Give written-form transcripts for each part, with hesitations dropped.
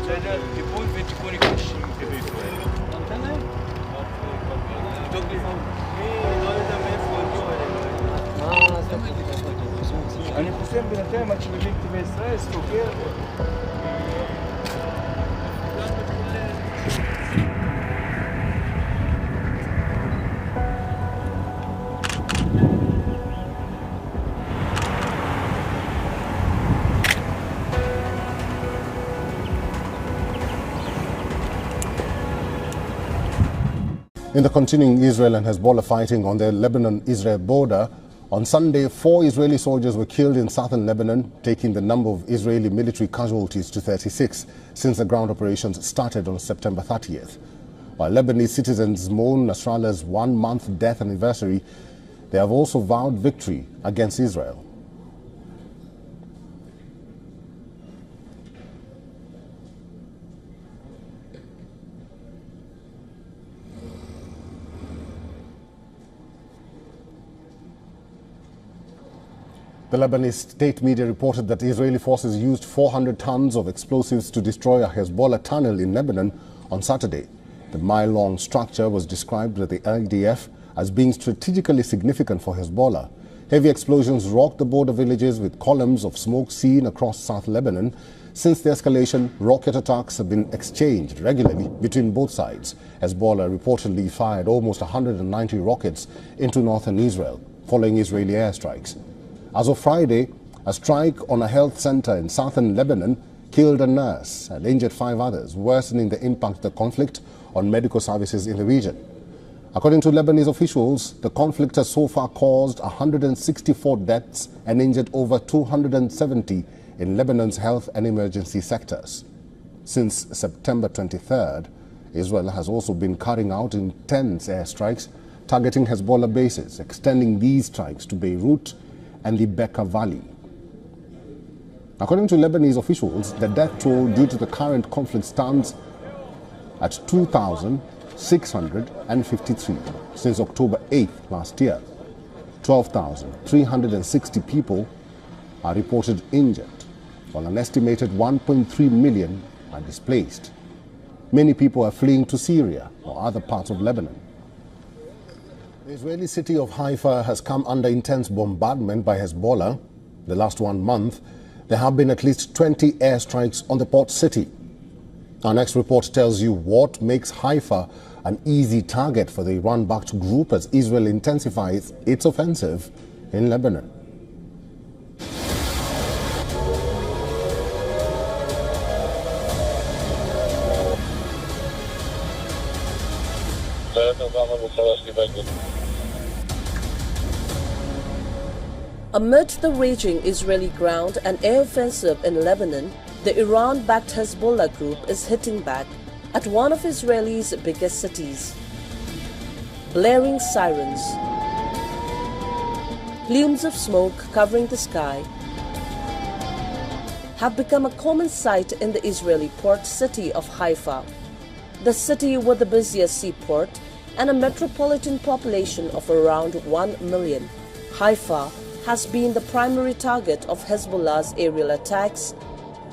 e poi 25 di Israele. אני חושב בינתיים עד שמביאים כתבי ישראל, סוגר. In the continuing Israel and Hezbollah fighting on the Lebanon-Israel border, on Sunday, 4 Israeli soldiers were killed in southern Lebanon, taking the number of Israeli military casualties to 36 since the ground operations started on September 30th. While Lebanese citizens mourn Nasrallah's one-month death anniversary, they have also vowed victory against Israel. The Lebanese state media reported that Israeli forces used 400 tons of explosives to destroy a Hezbollah tunnel in Lebanon on Saturday. The mile-long structure was described by the IDF as being strategically significant for Hezbollah. Heavy explosions rocked the border villages with columns of smoke seen across South Lebanon. Since the escalation, rocket attacks have been exchanged regularly between both sides. Hezbollah reportedly fired almost 190 rockets into northern Israel, following Israeli airstrikes. As of Friday, a strike on a health center in southern Lebanon killed a nurse and injured 5 others, worsening the impact of the conflict on medical services in the region. According to Lebanese officials, the conflict has so far caused 164 deaths and injured over 270 in Lebanon's health and emergency sectors. Since September 23rd, Israel has also been carrying out intense airstrikes targeting Hezbollah bases, extending these strikes to Beirut and the Bekaa Valley. According to Lebanese officials, the death toll due to the current conflict stands at 2,653 since October 8th last year. 12,360 people are reported injured, while an estimated 1.3 million are displaced. Many people are fleeing to Syria or other parts of Lebanon. The Israeli city of Haifa has come under intense bombardment by Hezbollah. The last 1 month, there have been at least 20 airstrikes on the port city. Our next report tells you what makes Haifa an easy target for the Iran-backed group as Israel intensifies its offensive in Lebanon. Amid the raging Israeli ground and air offensive in Lebanon, the Iran-backed Hezbollah group is hitting back at one of Israel's biggest cities. Blaring sirens, plumes of smoke covering the sky, have become a common sight in the Israeli port city of Haifa. The city with the busiest seaport and a metropolitan population of around 1 million. Haifa has been the primary target of Hezbollah's aerial attacks,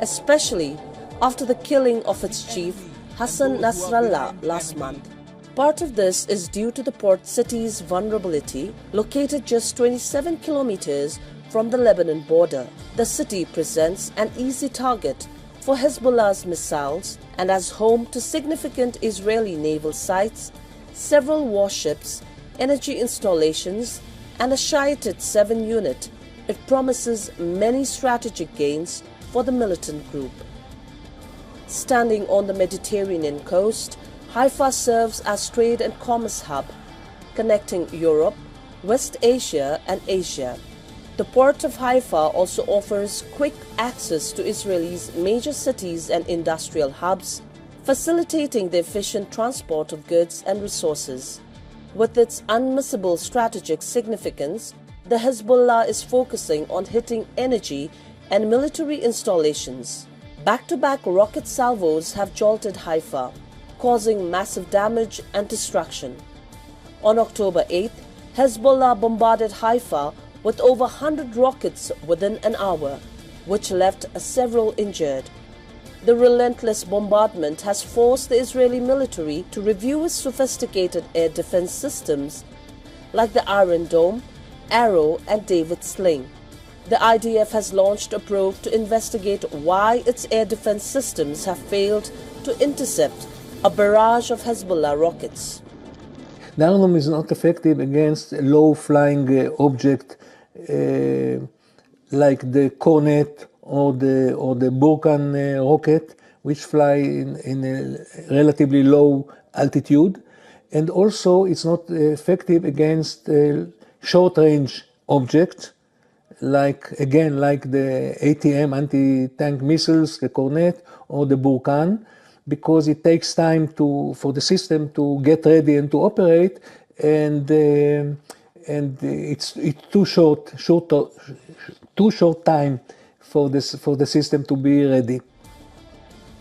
especially after the killing of its chief Hassan Nasrallah last month. Part of this is due to the port city's vulnerability, located just 27 kilometers from the Lebanon border. The city presents an easy target for Hezbollah's missiles and as home to significant Israeli naval sites, several warships, energy installations, and a Shiite 7 unit. It promises many strategic gains for the militant group. Standing on the Mediterranean coast, Haifa serves as trade and commerce hub, connecting Europe, West Asia and Asia. The port of Haifa also offers quick access to Israel's major cities and industrial hubs, facilitating the efficient transport of goods and resources. With its unmissable strategic significance, the Hezbollah is focusing on hitting energy and military installations. Back-to-back rocket salvos have jolted Haifa, causing massive damage and destruction. On October 8th, Hezbollah bombarded Haifa with over 100 rockets within an hour, which left several injured. The relentless bombardment has forced the Israeli military to review its sophisticated air defense systems like the Iron Dome, Arrow and David Sling. The IDF has launched a probe to investigate why its air defense systems have failed to intercept a barrage of Hezbollah rockets. The Iron Dome is not effective against a low-flying object like the Kornet or the Burkan rocket, which fly in a relatively low altitude. And also it's not effective against short-range objects, like the ATM, anti-tank missiles, the Kornet or the Burkan, because it takes time for the system to get ready and to operate, and it's too short time for the system to be ready.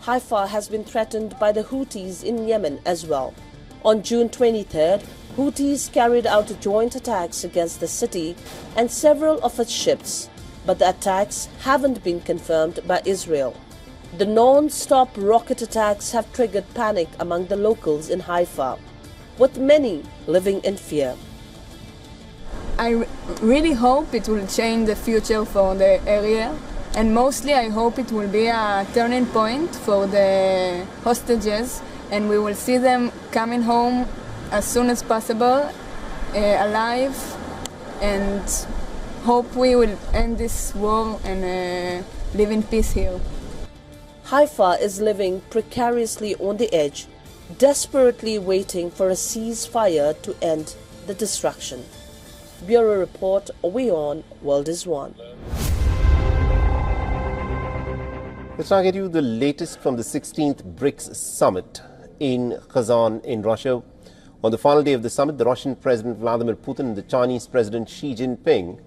Haifa has been threatened by the Houthis in Yemen as well. On June 23rd, Houthis carried out joint attacks against the city and several of its ships, but the attacks haven't been confirmed by Israel. The non-stop rocket attacks have triggered panic among the locals in Haifa, with many living in fear. I really hope it will change the future for the area, and mostly I hope it will be a turning point for the hostages, and we will see them coming home as soon as possible, alive, and hope we will end this war and live in peace here. Haifa is living precariously on the edge, desperately waiting for a ceasefire to end the destruction. Bureau Report, WION, World is One. Let's now get you the latest from the 16th BRICS summit in Kazan in Russia. On the final day of the summit, the Russian President Vladimir Putin and the Chinese President Xi Jinping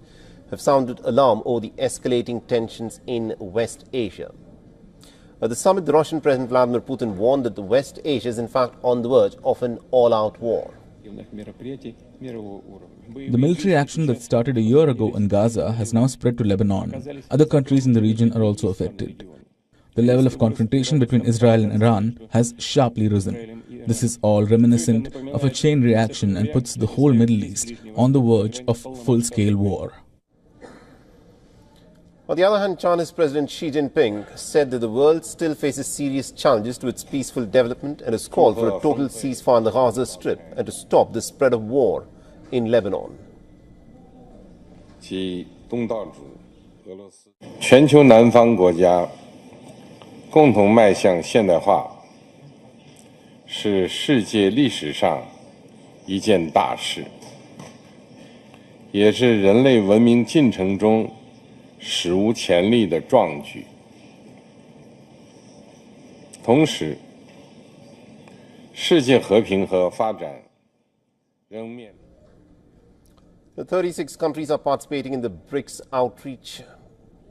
have sounded alarm over the escalating tensions in West Asia. At the summit, the Russian President Vladimir Putin warned that the West Asia is in fact on the verge of an all-out war. The military action that started a year ago in Gaza has now spread to Lebanon. Other countries in the region are also affected. The level of confrontation between Israel and Iran has sharply risen. This is all reminiscent of a chain reaction and puts the whole Middle East on the verge of full-scale war. On the other hand, China's President Xi Jinping said that the world still faces serious challenges to its peaceful development and has called for a total ceasefire in the Gaza Strip and to stop the spread of war in Lebanon. 全球南方国家共同迈向现代化，是世界历史上一件大事，也是人类文明进程中史无前例的壮举。同时，世界和平和发展仍面临。 The 36 countries are participating in the BRICS Outreach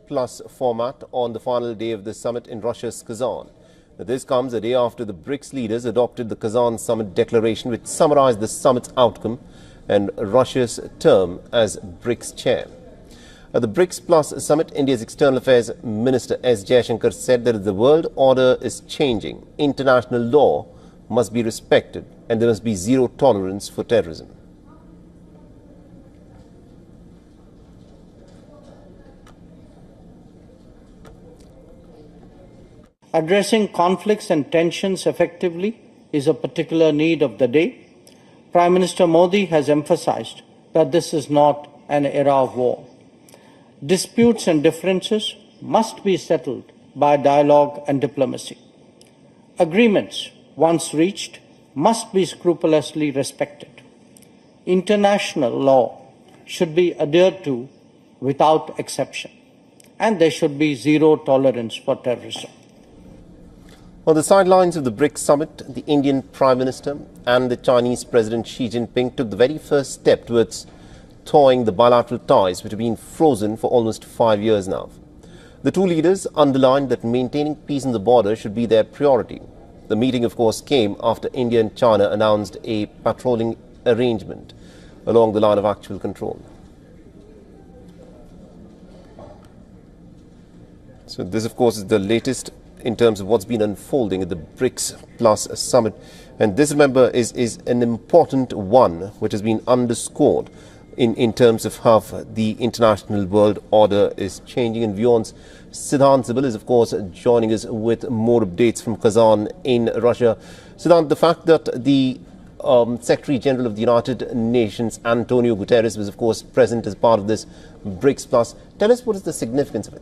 Plus format on the final day of the summit in Russia's Kazan. This comes a day after the BRICS leaders adopted the Kazan Summit Declaration, which summarized the summit's outcome and Russia's term as BRICS chair. At the BRICS Plus summit, India's External Affairs Minister S. Jaishankar said that the world order is changing, international law must be respected, and there must be zero tolerance for terrorism. Addressing conflicts and tensions effectively is a particular need of the day. Prime Minister Modi has emphasized that this is not an era of war. Disputes and differences must be settled by dialogue and diplomacy. Agreements, once reached, must be scrupulously respected. International law should be adhered to without exception, and there should be zero tolerance for terrorism. On the sidelines of the BRICS summit, the Indian Prime Minister and the Chinese President Xi Jinping took the very first step towards thawing the bilateral ties which have been frozen for almost 5 years now. The two leaders underlined that maintaining peace on the border should be their priority. The meeting, of course, came after India and China announced a patrolling arrangement along the line of actual control. So this, of course, is the latest in terms of what's been unfolding at the BRICS Plus Summit. And this, remember, is an important one which has been underscored in terms of how the international world order is changing. And WION's Siddhant Zabel is, of course, joining us with more updates from Kazan in Russia. Siddhant, the fact that the Secretary General of the United Nations, Antonio Guterres, was, of course, present as part of this BRICS Plus. Tell us, what is the significance of it?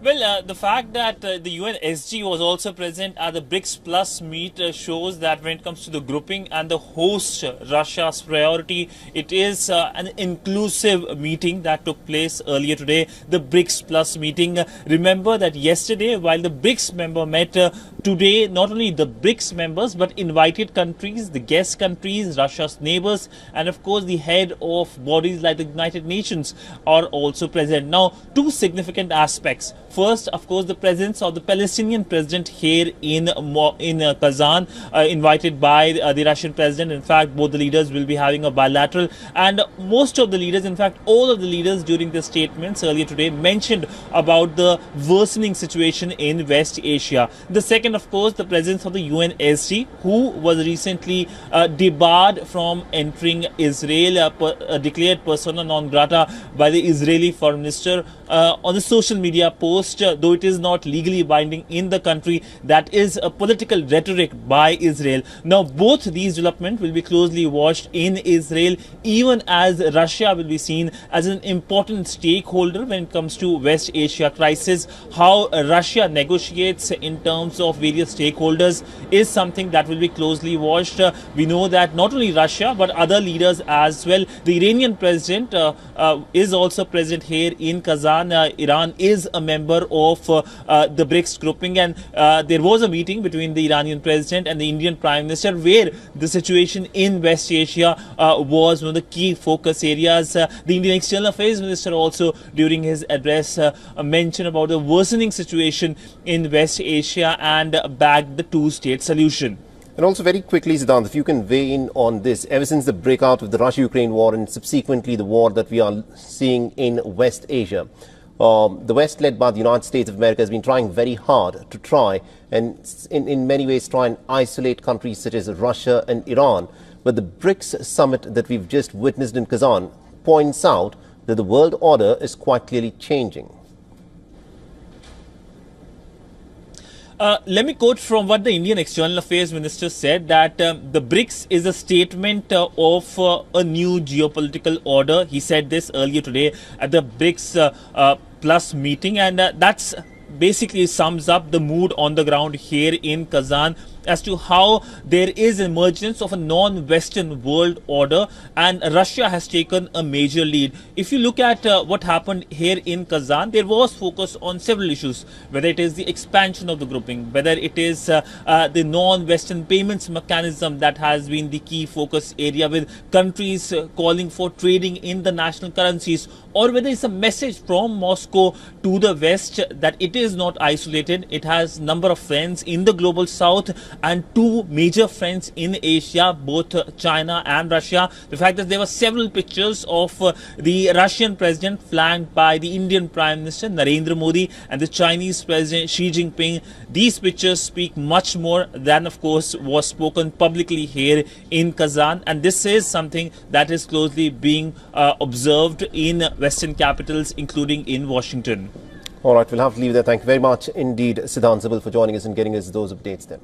Well, the fact that the UNSG was also present at the BRICS Plus meet shows that when it comes to the grouping and the host, Russia's priority, it is an inclusive meeting that took place earlier today, the BRICS Plus meeting. Remember that yesterday, while the BRICS member met, today not only the BRICS members but invited countries, the guest countries, Russia's neighbors, and of course the head of bodies like the United Nations are also present. Now, two significant aspects. First, of course, the presence of the Palestinian president here in Kazan, invited by the Russian president. In fact, both the leaders will be having a bilateral, and most of the leaders, in fact, all of the leaders during their statements earlier today mentioned about the worsening situation in West Asia. The second, of course, the presence of the UNSG, who was recently debarred from entering Israel, declared persona non grata by the Israeli foreign minister on the social media post. Though it is not legally binding in the country, that is a political rhetoric by Israel. Now, both these developments will be closely watched in Israel, even as Russia will be seen as an important stakeholder when it comes to West Asia crisis. How Russia negotiates in terms of various stakeholders is something that will be closely watched. We know that not only Russia but other leaders as well. The Iranian president is also present here in Kazan. Iran is a member of the BRICS grouping, and there was a meeting between the Iranian president and the Indian Prime Minister where the situation in West Asia was one of the key focus areas. The Indian External Affairs Minister also during his address mentioned about the worsening situation in West Asia and backed the two-state solution. And also very quickly, Siddhant, if you can weigh in on this, ever since the breakout of the Russia-Ukraine war and subsequently the war that we are seeing in West Asia, the West, led by the United States of America, has been trying very hard to try and in many ways try and isolate countries such as Russia and Iran. But the BRICS summit that we've just witnessed in Kazan points out that the world order is quite clearly changing. Let me quote from what the Indian External Affairs Minister said, that the BRICS is a statement of a new geopolitical order. He said this earlier today at the BRICS Plus meeting, and that's basically sums up the mood on the ground here in Kazan as to how there is emergence of a non-Western world order, and Russia has taken a major lead. If you look at what happened here in Kazan, there was focus on several issues, whether it is the expansion of the grouping, whether it is the non-Western payments mechanism that has been the key focus area, with countries calling for trading in the national currencies, or whether it's a message from Moscow to the West that it is not isolated. It has number of friends in the global south and two major friends in Asia, both China and Russia. The fact that there were several pictures of the Russian president flanked by the Indian Prime Minister Narendra Modi and the Chinese President Xi Jinping, these pictures speak much more than, of course, was spoken publicly here in Kazan. And this is something that is closely being observed in Western capitals, including in Washington. All right, we'll have to leave there. Thank you very much indeed, Siddhant Zabel, for joining us and getting us those updates then.